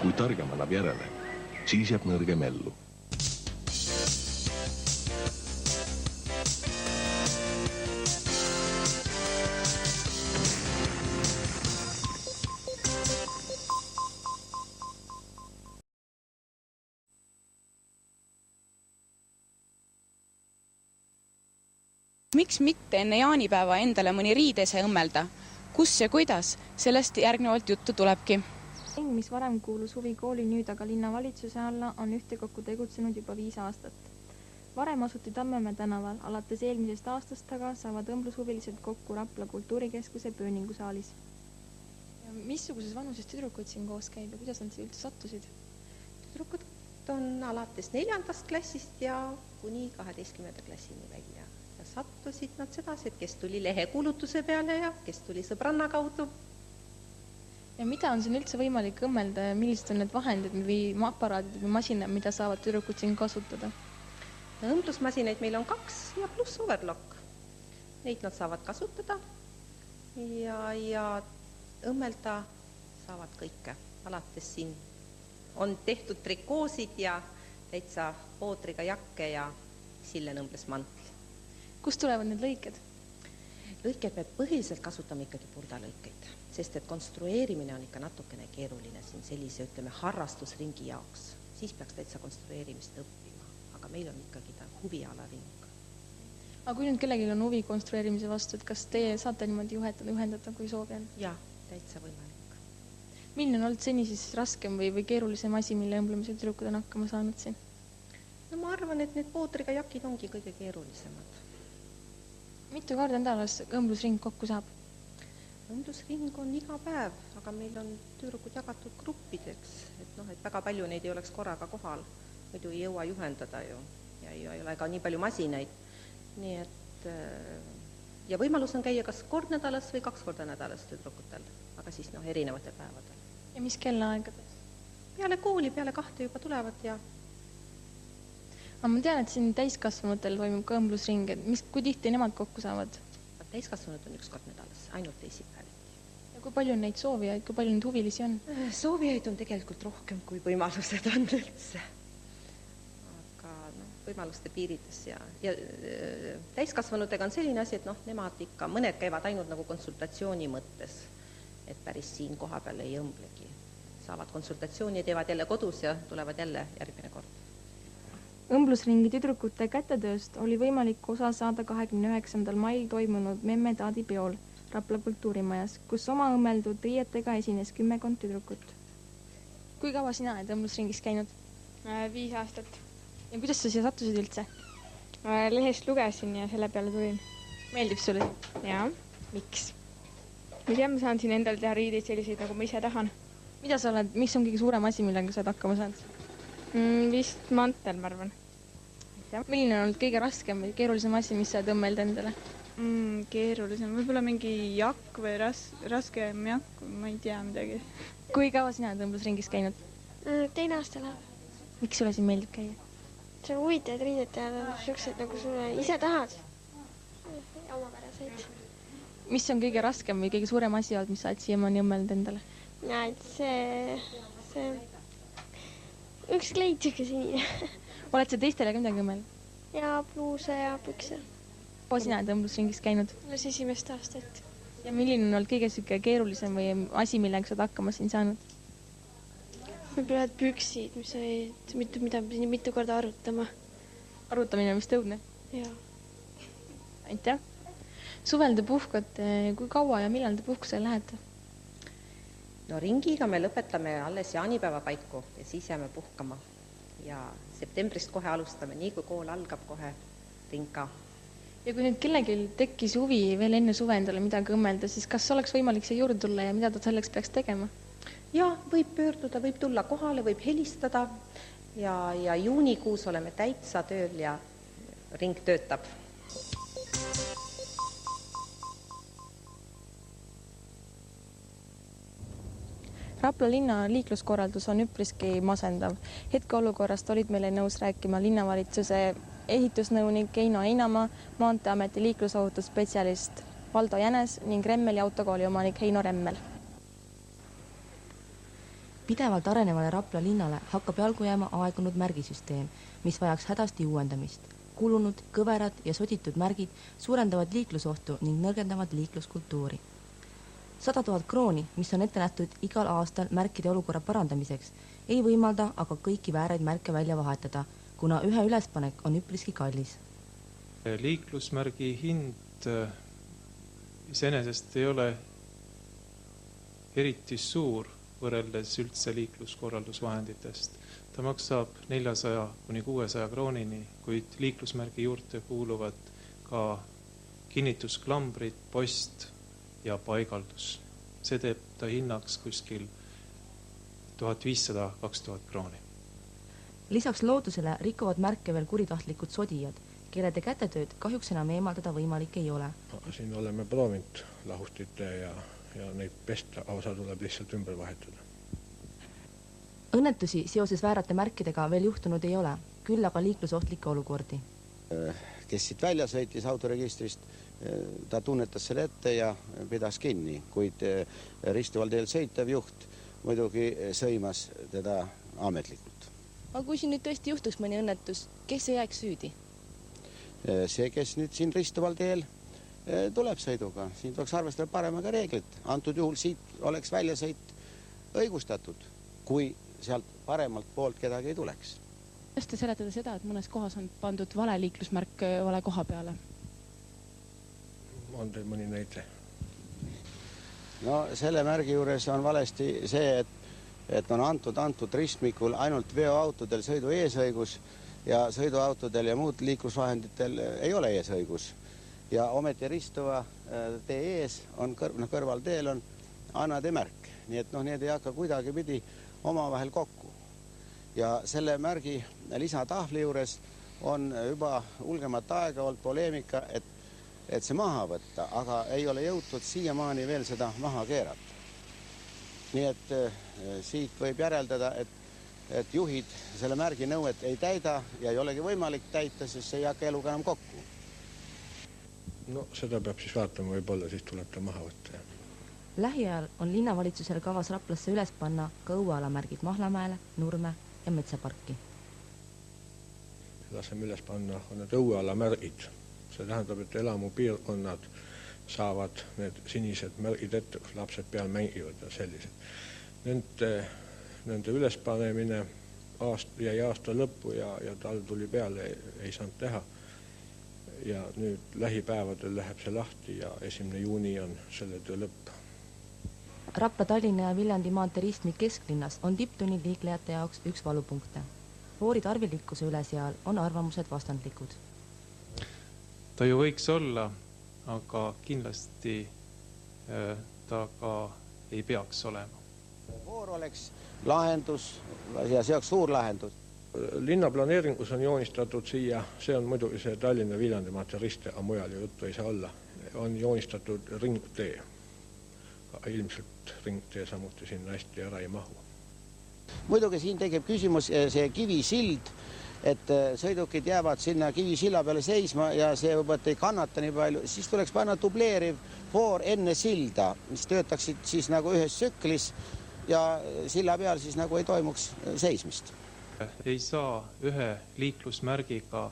Kui targem annab järele, siis jääb nõrgem ellu. Miks mitte enne jaanipäeva endale mõni riidese õmmelda? Kus ja kuidas? Sellest järgnevalt juttu tulebki. Mis varem kuulus huvikooli, nüüd aga linnavalitsuse alla, on ühtekokku tegutsenud juba 5 aastat. Varem asuti Tammemäe tänaval, alates eelmisest aastast taga saavad õmblushuvilised kokku Rapla kultuurikeskuse pööningusaalis. Missuguses vanuses tüdrukud siin koos käib ja kuidas nad üldse sattusid? Tüdrukud on alates 4. klassist ja kuni 12. klassini välja. Ja sattusid nad sedasi, et kes tuli lehekuulutuse peale ja kes tuli sõbranna kaudu. Ja mida on siin üldse võimalik õmmelda ja millised on need vahendid või aparaadid või masinad, mida saavad tüdrukud siin kasutada? Õmblusmasinaid meil on 2 ja pluss overlock. Neid nad saavad kasutada ja õmmelda saavad kõike. Alates siin on tehtud trikoosid ja täitsa poodriga jakke ja sillenõmbles mantli. Kust tulevad need lõiked? Lõiked me põhiliselt kasutame ikkagi purdalõikeid, sest et konstrueerimine on ikka natukene keeruline siin sellise, ütleme, harrastusringi jaoks. Siis peaks täitsa konstrueerimist õppima, aga meil on ikkagi ta huvialaring. Aga kui nüüd kellelgi on huvi konstrueerimise vastu, et kas teie saate niimoodi juhendada, kui soovi on? Jaa, täitsa võimalik. Milline on olnud seni siis raskem või keerulisem asi, mille õmblemise tüdrukud on hakkama saanud siin? No ma arvan, et need poodriga jakid ongi kõige keerulisemad. Mitu korda nädalas õmblusring kokku saab? Õmblusring on iga päev, aga meil on tüdrukud jagatud gruppideks, et väga palju neid ei oleks korraga kohal, muidu ei jõua juhendada ju ja ei ole ka nii palju masinaid. Nii et ja võimalus on käia kas kord nädalas või 2 korda nädalas tüdrukutel, aga siis erinevatel päevadel. Ja mis kellaaegades? Peale kooli, peale 2 juba tulevad ja aga ma tean, et siin täiskasvanutel toimub ka õmblusring, et kui tihti nemad kokku saavad? Täiskasvanud on 1 kord nädalas, ainult teisipäeviti. Ja kui palju on neid soovijaid, kui palju neid huvilisi on? Soovijaid on tegelikult rohkem, kui võimalused on üldse. Aga võimaluste piirides ja täiskasvanutega on selline asi, et nemad ikka, mõned käivad ainult nagu konsultatsiooni mõttes, et päris siin koha peal ei õmblegi. Saavad konsultatsiooni, teevad jälle kodus ja tulevad jälle järgmine kord. Õmblusringi tüdrukute kätetööst oli võimalik osa saada 29. mail toimunud Memme Taadi peol Rapla kultuurimajas, kus oma õmmeldud riietega esines 10 tüdrukut. Kui kaua sina oled õmblusringis käinud? 5 aastat. Ja kuidas sa siia sattusid üldse? Lehest lugesin ja selle peale tulin. Meeldib sulle? Jaa. Miks? Ma tean, ma saan siin endal teha riideid selliseid, nagu ma ise tahan. Mis on kõige suurem asi, millega sa oled hakkama saanud? Vist mantel, ma arvan. Milline on olnud kõige raskem või keerulisem asi, mis sa oled õmmelda endale? Keerulisem, võib-olla mingi jakk või raskem jakk, ma ei tea midagi. Kui kaua sina oled õmblusringis käinud? 2 aasta läheb. Miks sulle siin meeldib käia? See on huvitavad riided ja sellised, nagu sulle ise tahad. Omapäraseid. Mis on kõige raskem või kõige suurem asi olnud, mis sa oled siiamaani õmmelda endale? Ja, et see üks kleit siuke sinine. Oled sa teistele ka midagi õmmel? Ja pluuse ja pükse. Kaua sina oled õmblusringis käinud? Alles 1. aastat. Ja milline on olnud kõige siuke keerulisem või asi, millega sa oled hakkama siin saanud? Võib-olla püksid, mis olid mitu korda arutama. Arutamine on vist õudne? Jaa. Aitäh. Suvel te puhkate, kui kaua ja millal te puhkusele lähete? No ringiga me lõpetame alles jaanipäeva paiku ja siis jääme puhkama. Ja septembrist kohe alustame, nii kui kool algab kohe ringa. Ja kui nüüd kellelgi tekkis huvi veel enne suve endale midagi õmmelda, siis kas oleks võimalik see juurde tulla ja mida ta selleks peaks tegema? Ja võib pöörduda, võib tulla kohale, võib helistada ja juunikuus oleme täitsa tööl ja ring töötab. Rapla linna liikluskorraldus on üpriski masendav. Hetkeolukorrast olid meile nõus rääkima linnavalitsuse ehitusnõunik Heino Einamaa, Maanteeameti liiklusohutusspetsialist Valdo Jänes ning Remmeli autokooli omanik Heino Remmel. Pidevalt arenevale Rapla linnale hakkab jalgu jääma aegunud märgisüsteem, mis vajaks hädasti uuendamist. Kulunud, kõverad ja soditud märgid suurendavad liiklusohtu ning nõrgendavad liikluskultuuri. 100 000 krooni, mis on ette nähtud igal aastal märkide olukorra parandamiseks, ei võimalda aga kõiki vääraid märke välja vahetada, kuna ühe ülespanek on üpriski kallis. Liiklusmärgi hind iseenesest ei ole eriti suur võrreldes üldse liikluskorraldusvahenditest. Ta maksab 400 kuni 600 kroonini, kuid liiklusmärgi juurde kuuluvad ka kinnitusklambrid, post ja paigaldus. See teeb ta hinnaks kuskil 1500-2000 krooni. Lisaks loodusele rikuvad märke veel kuritahtlikud sodijad, kelede kätetööd kahjuks enam eemaldada võimalik ei ole. Siin oleme proovinud lahustite ja neid pesta, osa tuleb lihtsalt ümber vahetada. Õnnetusi seoses väärate märkidega veel juhtunud ei ole, küll aga liiklusohtlikke olukordi. Kes siit välja sõitis autoregistrist, ta tunnetas selle ette ja pidas kinni, kuid ristuval teel sõitev juht muidugi sõimas teda ametlikult. Aga kui siin nüüd tõesti juhtuks mõni õnnetus, kes ei jääks süüdi? See, kes nüüd siin ristuval teel tuleb sõiduga, siin tuleks arvestada paremaga reeglit. Antud juhul siit oleks väljasõit õigustatud, kui sealt paremalt poolt kedagi ei tuleks. Kuidas te seletada seda, et mõnes kohas on pandud vale liiklusmärk vale koha peale? On teil mõni näite? No selle märgi juures on valesti see, et on antud ristmikul ainult veoautodel sõidu eesõigus ja sõiduautodel ja muud liiklusvahenditel ei ole eesõigus. Ja ometi ristuva tee ees on kõrval teel on annade märk. Nii et need ei hakka kuidagi pidi omavahel kokku. Ja selle märgi lisatahvli juures on juba ulgemat aega olnud poleemika, et see maha võtta, aga ei ole jõutud siiamaani veel seda maha keerata. Nii et siit võib järeldada, et juhid selle märgi nõuet ei täida ja ei olegi võimalik täita, sest see ei hakka eluga enam kokku. No seda peab siis vaatama, võib-olla siis tuleb ta maha võtta. Lähiajal on linnavalitsusel kavas Raplasse üles panna ka õuealamärgid Mahlamäele, Nurme ja Metsaparki. Laseme üles panna on need õuealamärgid. See tähendab, et elamupiirkonnad saavad need sinised märgid ette, kus lapsed peal mängivad ja sellised. Nende ülespanemine jäi aasta lõppu ja tal tuli peale, ei saanud teha. Ja nüüd lähipäevadel läheb see lahti ja 1. juuni on selle töö lõpp. Rapla, Tallinna ja Viljandi maantee ristmik kesklinnas on tipptunnid liiklejate jaoks üks valupunkte. Foori tarvilikkuse üle seal on arvamused vastandlikud. Ta ju võiks olla, aga kindlasti ta ka ei peaks olema. Foor oleks lahendus ja see oleks suur lahendus. Linnaplaneeringus on joonistatud siia, see on muidugi see Tallinna Viljandi maantee riste, aga mujal ju juttu ei saa olla. On joonistatud ringtee. Ilmselt ringtee samuti sinna hästi ära ei mahu. Muidugi siin tekib küsimus see kivisild, et sõidukid jäävad sinna kivisilla peale seisma ja see võivad ei kannata nii palju, siis tuleks panna dubleeriv foor enne silda, mis töötaksid siis nagu ühes tsüklis ja silla peal siis nagu ei toimuks seismist. Ei saa ühe liiklusmärgiga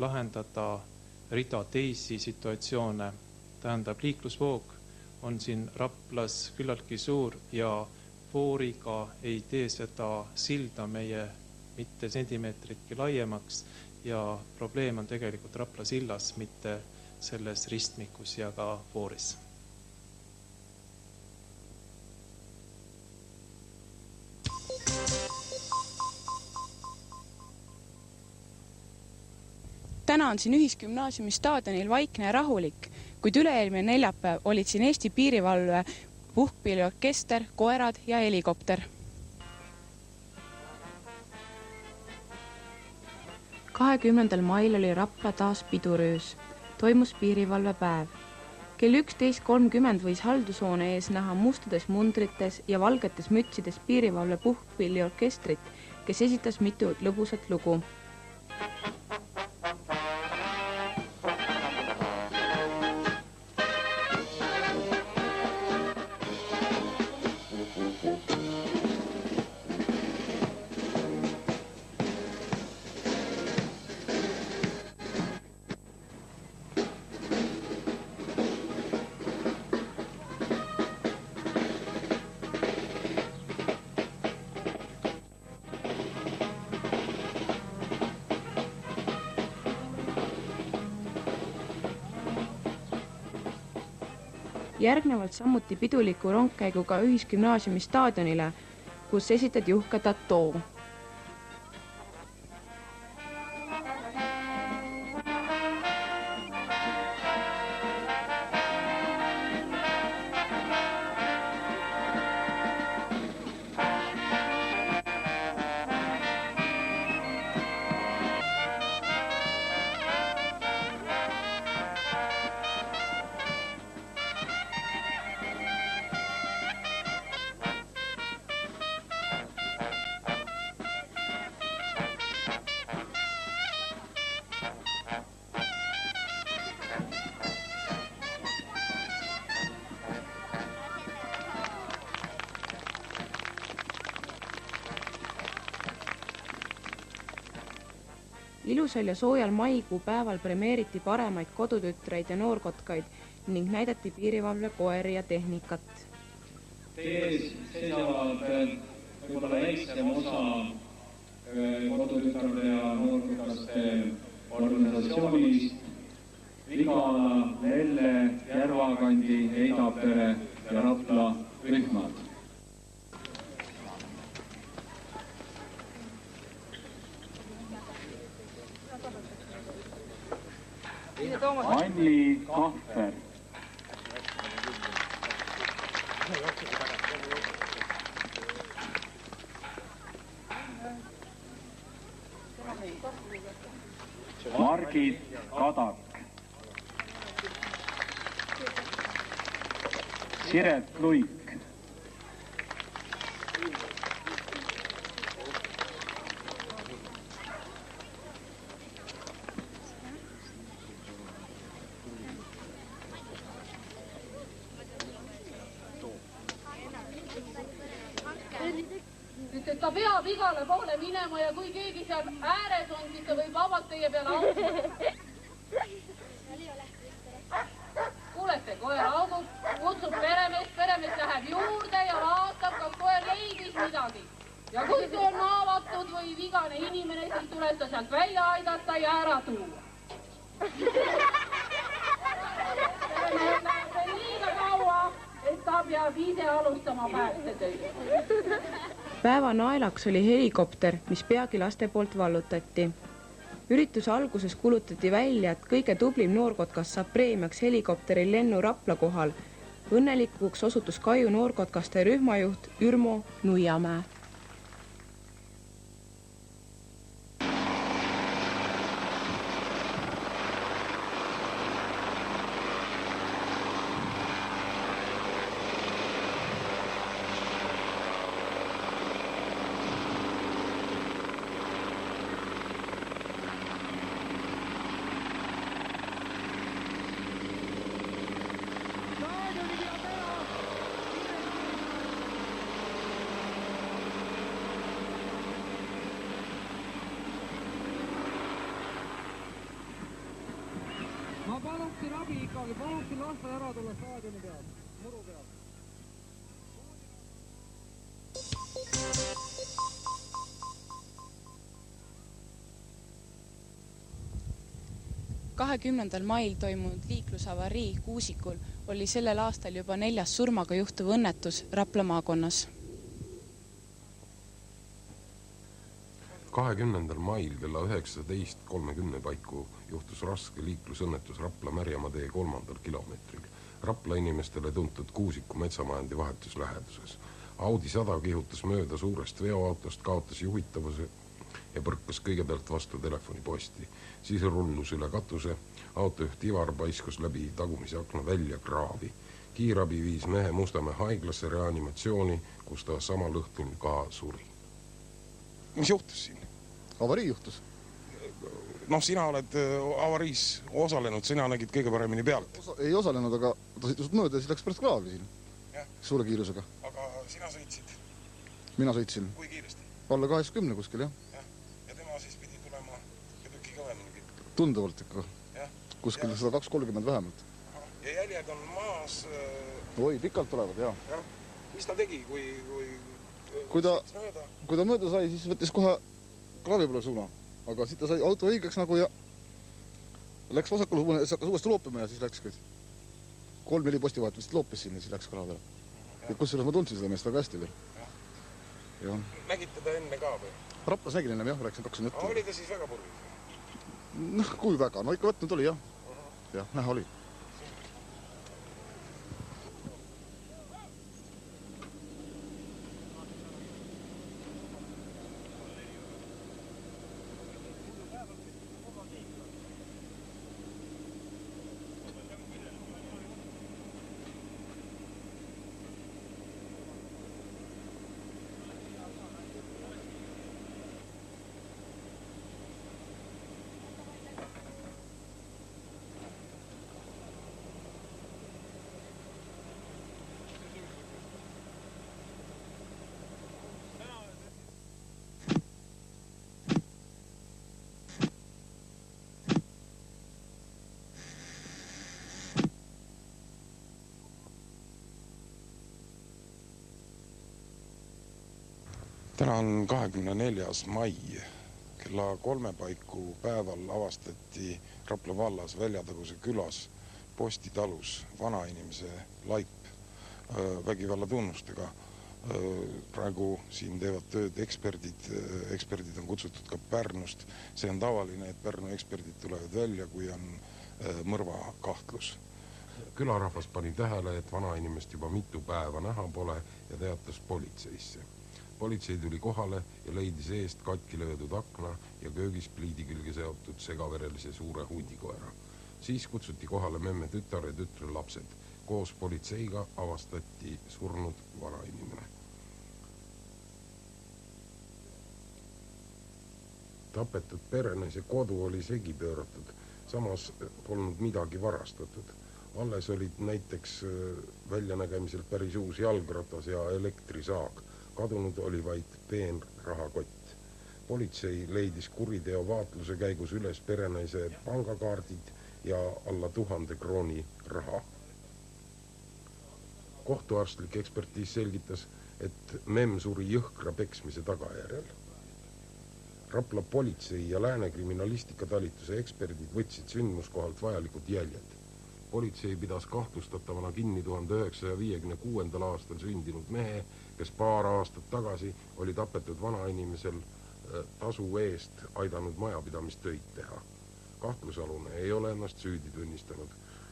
lahendada rida teisi situatsioone. Tähendab, liiklusvoog on siin Raplas küllaltki suur ja fooriga ei tee seda silda meie mitte sentimeetritki laiemaks ja probleem on tegelikult Rapla sillas, mitte selles ristmikus ja ka fooris. Täna on siin Ühisgümnaasiumi staadionil vaikne ja rahulik, kuid üle-eelmine neljapäev olid siin Eesti piirivalve puhkpilliorkester, koerad ja helikopter. 20. mail oli Rapla taas piduröös. Toimus piirivalvepäev. Kell 11.30 võis haldushoone ees näha mustades mundrites ja valgetes mütsides piirivalve puhkpilliorkestrit, kes esitas mitu lõbusat lugu. Järgnevalt samuti piduliku rongkäiguga ühisgümnaasiumi staadionile, kus esitati uhke tatoo. Ilusal ja soojal maikuu päeval premeeriti paremaid kodutütreid ja noorkotkaid ning näidati piirivalve koeri ja tehnikat. Tees seisavad võib-olla väiksem osa kodutütarde ja noorkokaste organisatsioonist, Vigala, Lelle, Järvakandi, Eidapere ja Rapla rühmad. Anni Kahver. Margit Kadak. Siret Luik. Ta peab igale poole minema ja kui keegi seal ääres on, siis ta võib vabalt teie peale autada. Kuulete, koer augub, kutsub peremees läheb juurde ja vaatab, kas koer leidis midagi. Ja kui see on haavatud või vigane inimene, siis tuleb ta sealt välja aidata ja ära tuua. See on liiga kaua, et ta peab ise alustama päästetöid. Päeva naelaks oli helikopter, mis peagi laste poolt vallutati. Ürituse alguses kulutati välja, et kõige tublim noorkotkas saab preemiaks helikopteri lennu Rapla kohal. Õnnelikuks osutus Kaiu noorkotkaste rühmajuht Ürmo Nuiamäe. Ma paluksin abi ikkagi, paluksin lasta ära tulla staadioni peal, muru peal. ...20. mail toimunud liiklusavarii Kuusikul oli sellel aastal juba 4. surmaga juhtuv õnnetus Rapla maakonnas. 20. mail kella 19.30 paiku juhtus raske liiklusõnnetus Rapla Märjamaa tee 3. kilomeetril. Rapla inimestele tuntud Kuusiku metsamajandi vahetus läheduses. Audi 100 kihutas mööda suurest veoautost, kaotas juhitavuse ja põrkas kõigepealt vastu telefoniposti. Siis rullus üle katuse, autojuht Ivar paiskus läbi tagumise akna välja kraavi. Kiirabi viis mehe Mustamäe haiglasse reanimatsiooni, kus ta samal õhtul ka suri. Mis juhtus siin? Avarii juhtus. Noh, sina oled avariis osalenud, sina nägid kõige paremini pealt. Ei osalenud, aga ta sõitus mööda ja siis läks pärast kraavi siin. Suure kiirusega. Aga sina sõitsid? Mina sõitsin. Kui kiiresti? Alla 80 kuskil, jah. Ja tema siis pidi tulema tükki kõvemingi? Tunduvalt ikka. Kuskil 120-30 vähemalt. Ja jäljed on maas... Oi, pikalt tulevad, jah. Mis ta tegi, kui ta mööda sai, siis võttis kohe kraavi poole suuna. Aga siit ta sai auto õigeks nagu ja läks vasakule, hakkas uuesti loopima ja siis läks kõik. 3-4 postivahetust loopis sinna, siis läks kala peale. Ja kusjuures ma tundsin seda meest väga hästi veel. Ja. Nägite ta enne ka või? Raplas nägin ennem, jah, rääksin 2 minutit. Oli ta siis väga purgis? Noh, kui väga, no ikka võtnud oli, jah. Jah, näha oli. Täna on 24. mai. Kella 3 paiku päeval avastati Rapla vallas Väljataguse külas postitalus vanainimese laip vägivalla tunnustega. Praegu siin teevad tööd eksperdid on kutsutud ka Pärnust. See on tavaline, et Pärnu eksperdid tulevad välja, kui on mõrva kahtlus. Külarahvas pani tähele, et vanainimest juba mitu päeva näha pole ja teatas politseisse. Politsei tuli kohale ja leidis eest katki löödud akna ja köögis pliidi külge seotud segaverelise suure hundikoera. Siis kutsuti kohale memme tütar ja tütre lapsed. Koos politseiga avastati surnud vanainimene. Tapetud perenaise kodu oli segi pööratud, samas polnud midagi varastatud. Alles olid näiteks väljanägemiselt päris uus jalgratas ja elektrisaag. Kadunud oli vaid peen rahakott. Politsei leidis kuriteo vaatluse käigus üles perenaise pangakaardid ja alla 1000 krooni raha. Kohtuarstlik ekspertiis selgitas, et memm suri jõhkra peksmise tagajärjel. Rapla politsei ja Lääne kriminalistikatalituse eksperdid võtsid sündmuskohalt vajalikud jäljed. Politsei pidas kahtlustatavana kinni 1956. aastal sündinud mehe, kes paar aastat tagasi oli tapetud vanainimesel tasu eest aidanud majapidamistöid teha. Kahtlusalune ei ole ennast süüdi tunnistanud.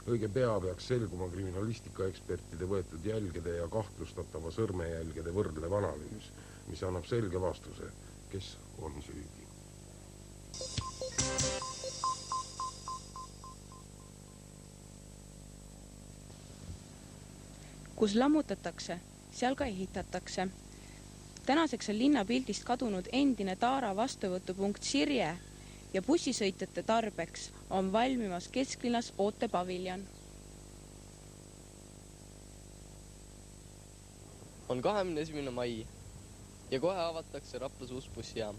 Õige pea peaks selguma kriminalistikaekspertide võetud jälgede ja kahtlustatava sõrmejälgede võrdlev analüüs, mis annab selge vastuse, kes on süüdi. Kus lammutatakse, seal ka ehitatakse. Tänaseks on linnapildist kadunud endine Taara vastuvõtupunkt Sirje ja bussisõitjate tarbeks on valmimas kesklinnas ootepaviljon. On 21. mai ja kohe avatakse Raplas uus bussijaam.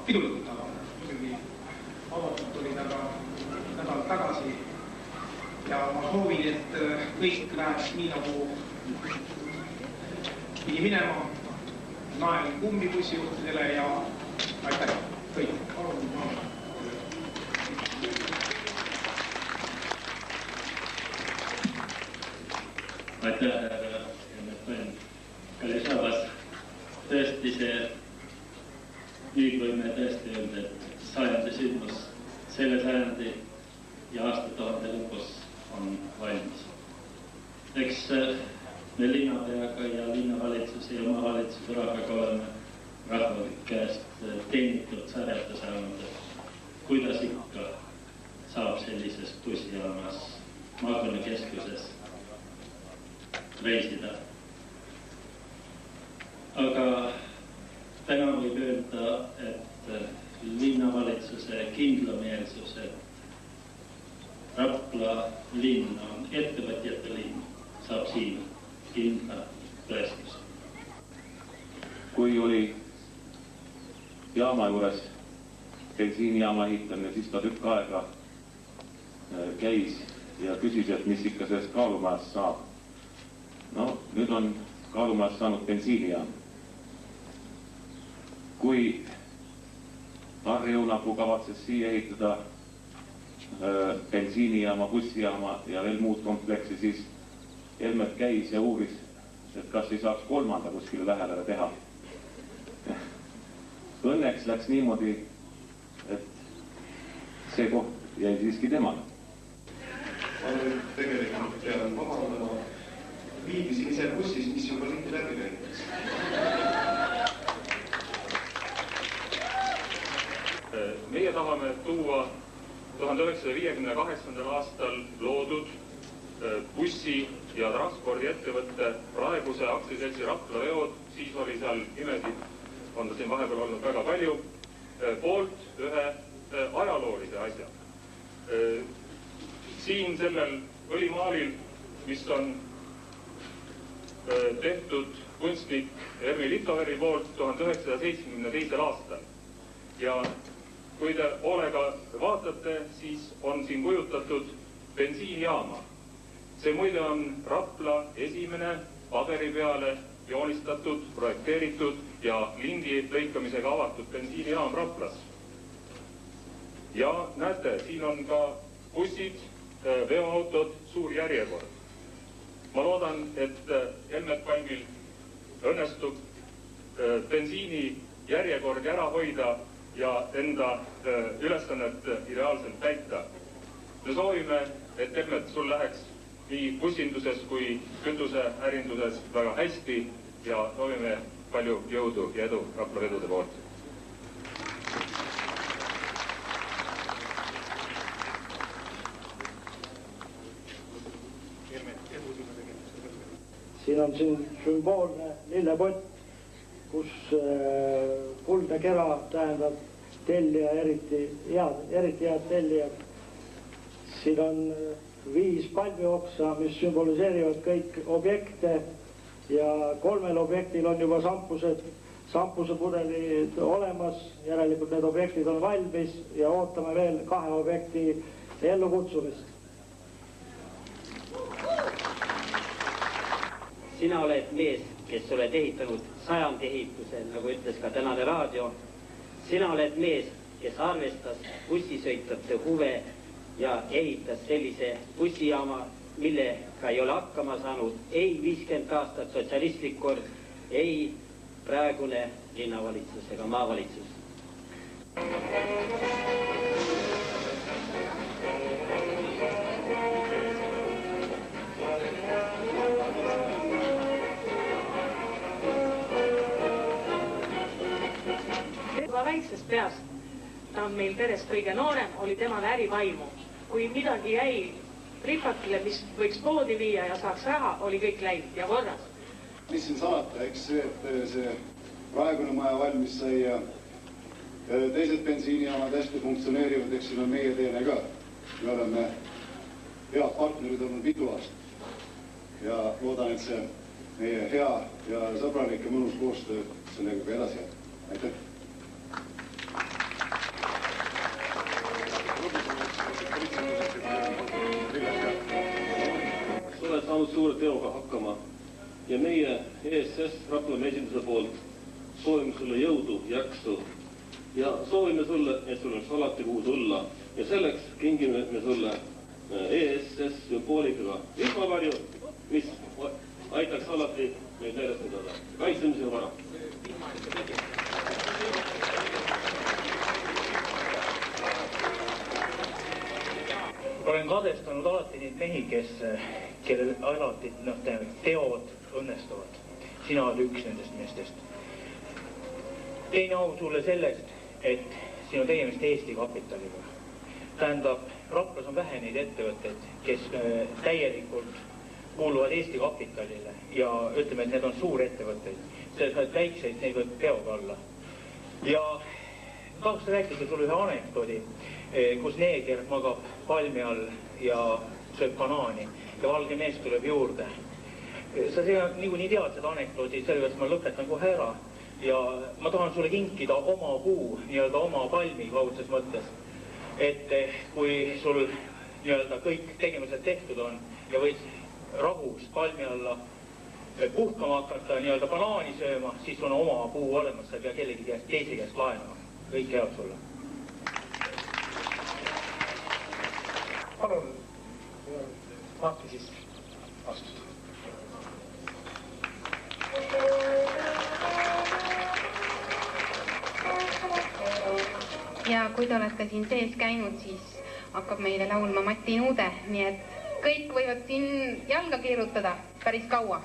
Pidulikult, aga muidugi avatud tuli taga nädal tagasi ja ma soovin, et kõik läheks nii nagu pidi minema, nael kummibussijuhtidele ja aitäh kõik. Aitäh, härra Ennetoin. Kallis rahvas, tõesti see nüüd võime tõesti öelda, et sajandi sündmus selle sajandi ja aastatuhande lõpus on valmis. Eks me linnapeaga ja linnavalitsus ja omavalitsuse rahvaga oleme rahva käest teenitud sarjata saanud, kuidas ikka saab sellises bussijaamas maakonnakeskuses reisida. Aga täna võib öelda, et linnavalitsuse kindlameelsus, et Rapla linn on ettevõtjate linn, saab siin kindla tõestus. Kui oli jaama juures bensiinijaama ehitamine, siis ta tükk aega käis ja küsis, et mis ikka sellest kaalumajast saab. No, nüüd on kaalumajast saanud bensiinijaam. Kui Harju-Nappu kavatses siia ehitada bensiinijaama, bussijaama ja veel muud kompleksi, siis Helmet käis ja uuris, et kas ei saaks kolmanda kuskile lähedale teha. Õnneks läks niimoodi, et see koht jäi siiski temale. Ma nüüd tegelikult pean vabandama, viibisin ise bussis, mis juba ringi läbi käinud. Meie tahame tuua 1958. aastal loodud bussi- ja transpordiettevõtte praeguse aktsiaseltsi Rapla Veod, siis oli seal nimesid, on ta siin vahepeal olnud väga palju, poolt ühe ajaloolise asja. Siin sellel õlimaalil, mis on tehtud kunstnik Ermi Litoveri poolt 1972. aastal. Ja kui te hoolega vaatate, siis on siin kujutatud bensiinijaama. See muide on Rapla esimene paberi peale joonistatud, projekteeritud ja lindi lõikamisega avatud bensiinijaam Raplas. Ja näete, siin on ka bussid, veoautod, suur järjekord. Ma loodan, et Helmet Palmil õnnestub bensiini järjekord ära hoida ja enda ülesannet ideaalselt täita. Me soovime, et Helmet sul läheks nii bussinduses kui kütuseärinduses väga hästi ja soovime palju jõudu ja edu Rapla vedude poolt. Siin on sümboolne lillepott, kus kuldne kera tähendab tellija, eriti head tellijad. Siin on 5 palmioksa, mis sümboliseerivad kõik objekte ja 3 objektil on juba sampusepudelid olemas, järelikult need objektid on valmis ja ootame veel 2 objekti ellukutsumist. Sina oled mees, kes oled ehitanud 100 ehituse, nagu ütles ka tänane raadio. Sina oled mees, kes arvestas bussisõitjate huve ja ehitas sellise bussijaama, millega ei ole hakkama saanud ei 50 aastat sotsialistlik kord, ei praegune linnavalitsus ega maavalitsus. Juba väiksest peast, ta on meil perest kõige noorem, oli temal ärivaimu. Kui midagi jäi ripakile, mis võiks poodi viia ja saaks raha, oli kõik läinud ja korras. Mis siin salata, eks see, et see praegune maja valmis sai ja teised bensiinijaamad hästi funktsioneerivad, eks siin on meie teene ka. Me oleme head partnerid olnud mitu aastat ja loodan, et see meie hea ja sõbralik ja mõnus koostöö sellega ka edasi jääb. Aitäh! Oled saanud suure teoga hakkama ja meie ESS Raplamaa esinduse poolt soovime sulle jõudu, jaksu ja soovime sulle, et sul oleks alati kuhu tulla ja selleks kingime me sulle ESS sümboolikaga vihmavarju, mis aitaks alati meid järjest edada. Kaitsemise vara. Olen kadestanud alati neid mehi, kellel alati teod õnnestuvad. Sina oled üks nendest meestest. Teine au sulle sellest, et siin on tegemist Eesti kapitaliga. Tähendab, Raplas on vähe neid ettevõtteid, kes täielikult kuuluvad Eesti kapitalile ja ütleme, et need on suurettevõtteid. Selles mõttes väikseid neid võib peoga olla. Ja tahaks rääkida sulle ühe anekdoodi, kus neeger magab palmi all ja sööb banaani ja valge mees tuleb juurde. Sa niikuinii tead seda anekdoodi, sellepärast ma lõpetan kohe ära. Ja ma tahan sulle kinkida oma puu, nii-öelda oma palmi kaudses mõttes. Et kui sul nii-öelda kõik tegemised tehtud on ja võid rahus palmi alla puhkama hakata, nii-öelda banaani sööma, siis on oma puu olemas, sa ei pea kellegi käest, teise käest laenama. Kõik head sulle. Palun, vaata siis vastust. Ja kui te olete siin sees käinud, siis hakkab meile laulma Mati Nuude, nii et kõik võivad siin jalga keerutada päris kaua.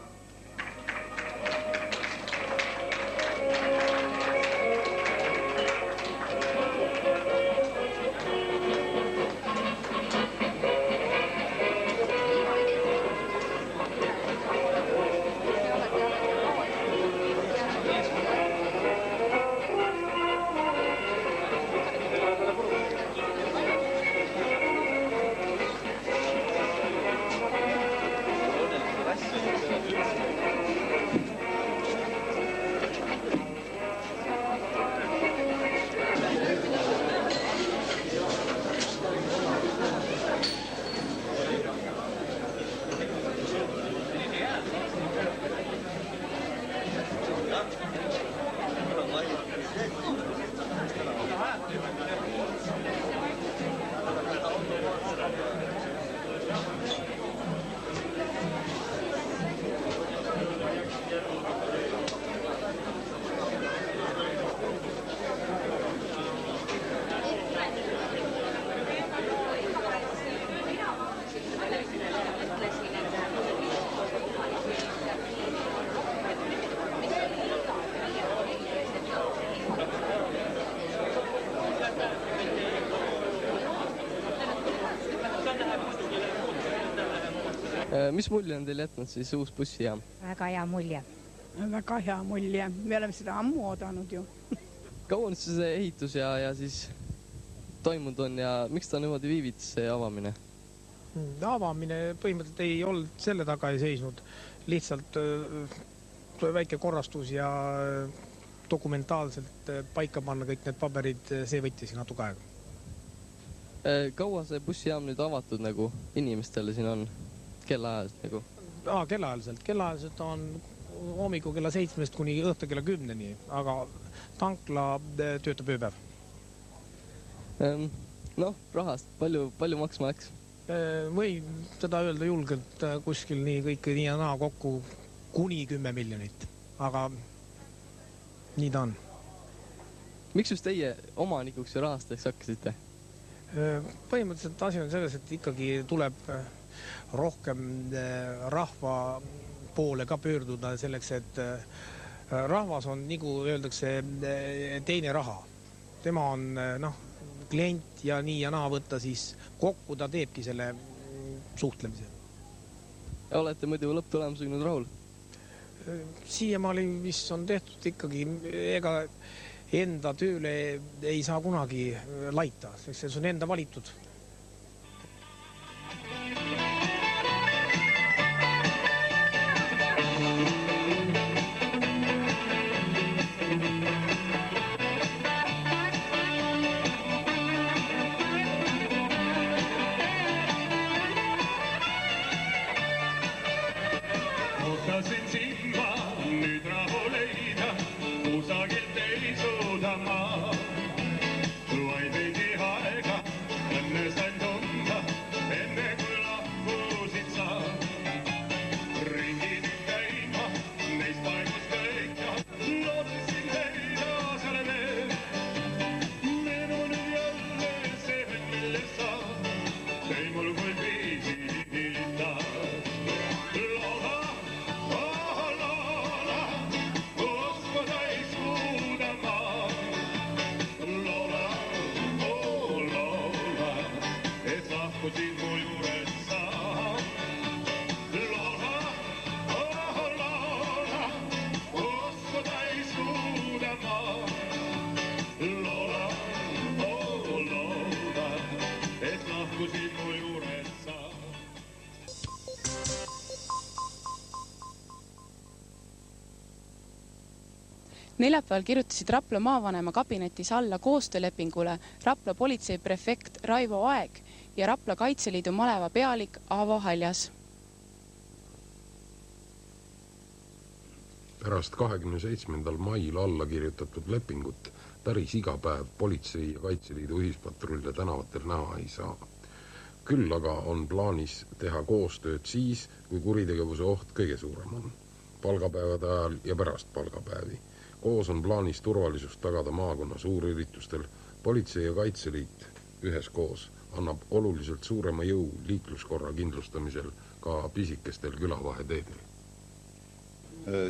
Mis mulje on teil jätnud siis uus bussijaam? Väga hea mulje. Väga hea mulje. Me oleme seda ammu oodanud ju. Kaua nüüd see ehitus ja siis toimunud on ja miks ta niimoodi viivitas see avamine? Avamine põhimõtteliselt ei olnud selle taga ei seisnud. Lihtsalt väike korrastus ja dokumentaalselt paika panna kõik need paberid, see võttis natuke aega. Kaua see bussijaam nüüd avatud nagu inimestele siin on? Kellaajaliselt nagu? Kellaajaliselt on hommiku kella 7 kuni õhtu kella 10, aga tankla töötab ööpäev. Noh, rahast, palju maksma läks? Või seda öelda julgelt kuskil kõik nii ja naa kokku kuni 10 miljonit, aga nii ta on. Miks just teie omanikuks ja rahastajaks hakkasite? Põhimõtteliselt asi on selles, et ikkagi tuleb rohkem rahva poole ka pöörduda selleks, et rahvas on, nagu öeldakse, teine raha. Tema on klient ja nii ja naa võtta, siis kokku ta teebki selle suhtlemise. Ja olete muidu lõpptulemusega nüüd rahul? Siiamaali, mis on tehtud ikkagi, ega enda tööle ei saa kunagi laita, sest see on enda valitud. Neljapäeval kirjutasid Rapla maavanema kabinetis alla koostöölepingule Rapla politseiprefekt Raivo Aeg ja Rapla Kaitseliidu maleva pealik Aavo Haljas. Pärast 27. mail alla kirjutatud lepingut päris iga päev politsei ja Kaitseliidu ühispatrulle tänavatel näha ei saa. Küll aga on plaanis teha koostööd siis, kui kuritegevuse oht kõige suurem on. Palgapäevade ajal ja pärast palgapäevi. Koos on plaanis turvalisust tagada maakonna suurüritustel. Politsei ja Kaitseliit üheskoos annab oluliselt suurema jõu liikluskorra kindlustamisel ka pisikestel külavaheteedel.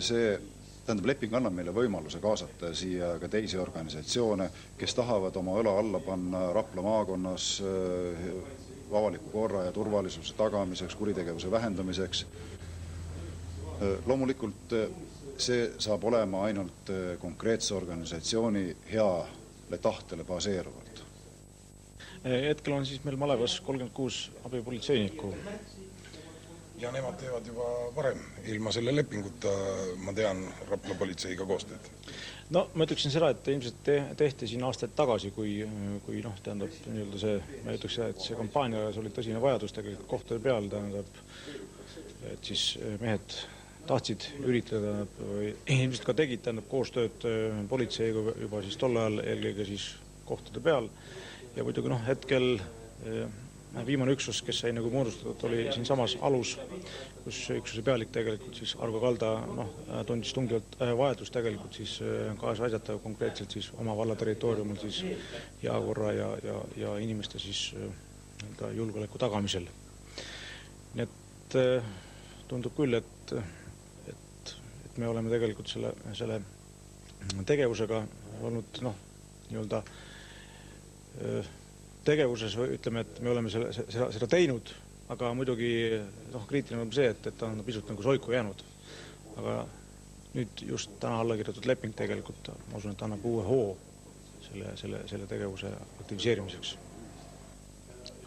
See tähendab, leping annab meile võimaluse kaasata siia ka teisi organisatsioone, kes tahavad oma õla alla panna Rapla maakonnas avaliku korra ja turvalisuse tagamiseks, kuritegevuse vähendamiseks. Loomulikult see saab olema ainult konkreetse organisatsiooni heale tahtele baseeruvalt. Hetkel on siis meil malevas 36 abipolitseinikku. Ja nemad teevad juba varem. Ilma selle lepinguta, ma tean, Rapla politseiga koostööd. No, ma ütleksin seda, et ilmselt tehti siin aastaid tagasi, kui tähendab, nii-öelda see, ma ütleks seda, et see kampaania oli tõsine vajadus tegelikult kohtade peal, tähendab, et siis mehed tahtsid üritada, ilmselt ka tegid, tähendab, koostööd politseiga juba siis tol ajal eelkõige siis kohtade peal ja muidugi hetkel viimane üksus, kes sai nagu moodustatud, oli siin samas alus, kus üksuse pealik tegelikult siis Argo Kalda tundis tungivalt vajadus tegelikult siis kaasa aidata konkreetselt siis oma valla territooriumil siis heakorra ja inimeste siis julgeoleku tagamisel. Nii et tundub küll, et me oleme tegelikult selle tegevusega olnud nii-öelda tegevuses või ütleme, et me oleme seda teinud, aga muidugi kriitiline on see, et ta on pisut nagu soiku jäänud. Aga nüüd just täna alla kirjutatud leping tegelikult, ma usun, et annab uue hoo selle tegevuse aktiviseerimiseks.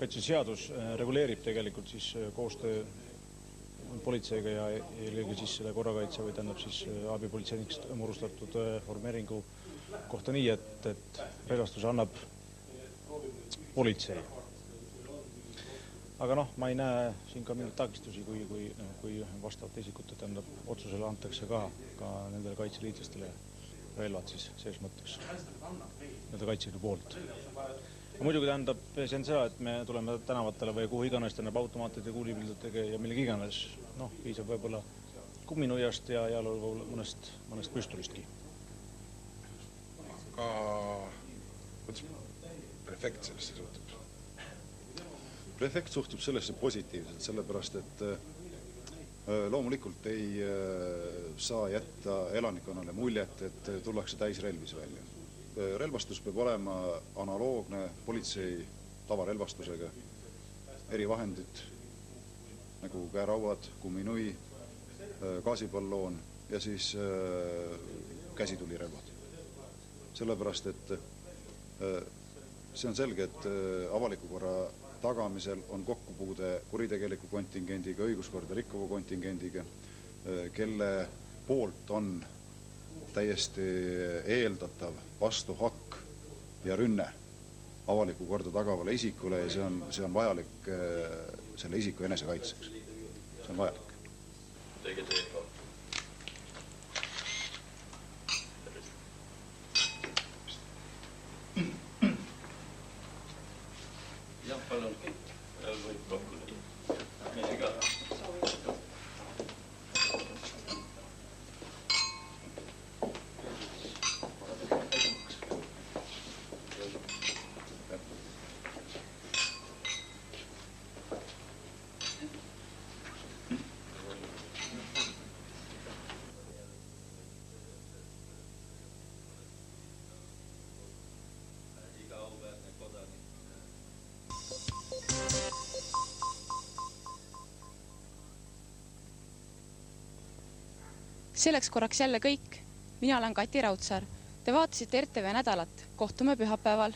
Kaitseseadus reguleerib tegelikult siis koostöö politseiga ja eelkõige siis selle korrakaitse või tähendab siis abipolitseinikest moodustatud formeeringu kohta nii, et relvastuse annab politsei. Aga ma ei näe siin ka mingeid takistusi, kui vastavate isikute tähendab otsusele antakse ka nendele kaitseliitlastele relvad siis selles mõttes nende kaitseliidu poolt. Ja muidugi tähendab see on seda, et me tuleme tänavatele või kuhu iganes tähendab automaatide, kuulipildudega ja millegi iganes. Piisab võib-olla kumminuiast ja mõnest püstolistki. Aga kuidas prefekt sellesse suhtub? Prefekt suhtub sellesse positiivselt, sellepärast, et loomulikult ei saa jätta elanikkonnale muljet, et tullakse täisrelvis välja. Relvastus peab olema analoogne politsei tavarelvastusega. Erivahendid nagu käerauad, kumminui, gaasipalloon ja siis käsitulirelvad. Sellepärast, et see on selge, et avaliku korra tagamisel on kokkupuude kuritegeliku kontingendiga, õiguskorda rikkuva kontingendiga, kelle poolt on täiesti eeldatav vastuhakk ja rünne avaliku korda tagavale isikule ja see on vajalik selle isiku enesekaitseks. See on vajalik. Jah, palun. Võib kokku. Meiega. Selleks korraks jälle kõik. Mina olen Kati Raudsaar. Te vaatasite RTV nädalat. Kohtume pühapäeval.